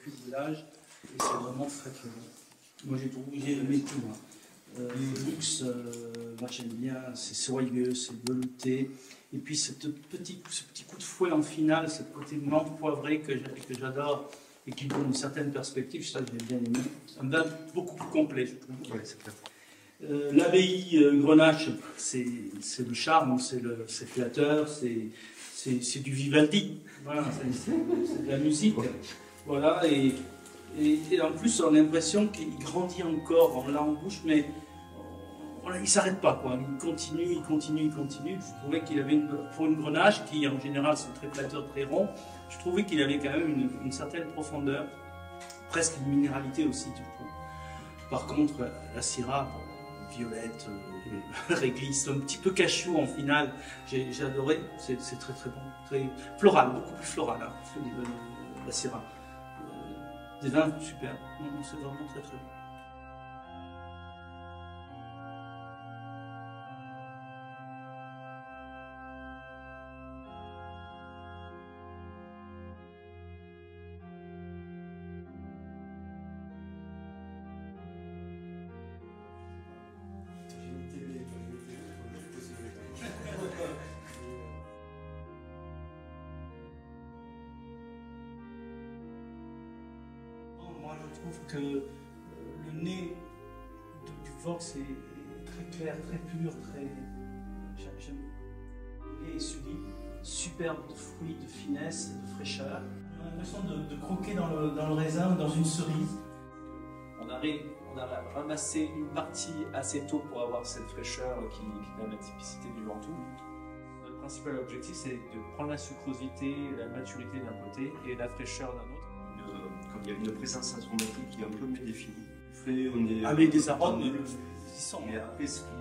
plus de l'âge, et c'est vraiment très très bon. Moi j'ai aimé tout. Le luxe, moi j'aime bien, c'est soyeux, c'est velouté, et puis ce petit coup de fouet en finale, ce côté menthe poivré que j'adore, et qui donne une certaine perspective, ça j'ai bien aimé. Un vin beaucoup plus complet, je trouve. Ouais, c'est clair. L'abbaye Grenache, c'est le charme, c'est flatteur, c'est du Vivaldi, voilà, c'est de la musique, voilà, et en plus on a l'impression qu'il grandit encore, on l'a en bouche, mais voilà, il ne s'arrête pas, quoi. Il continue. Je trouvais qu'il avait, pour une Grenache, qui en général sont très flatteurs, très ronds, je trouvais qu'il avait quand même une certaine profondeur, presque une minéralité aussi, je trouve. Par contre, la Syrah, violette, réglisse, un petit peu cachou en finale, j'ai adoré, c'est très très bon, très floral, beaucoup plus floral, hein, la Syrah. Des vins super, c'est vraiment très très bon. Moi, je trouve que le nez du Vox est très clair, très pur, très. J'aime. Le nez est sublime, superbe de fruits, de finesse et de fraîcheur. On a l'impression de croquer dans le raisin ou dans une cerise. On a ramassé une partie assez tôt pour avoir cette fraîcheur qui donne la typicité du Ventoux. Notre principal objectif, c'est de prendre la sucrosité, la maturité d'un côté et la fraîcheur d'un autre. Comme il y a une présence aromatique qui est un peu mieux définie. On est, avec des arômes puissants. Et après, ce qui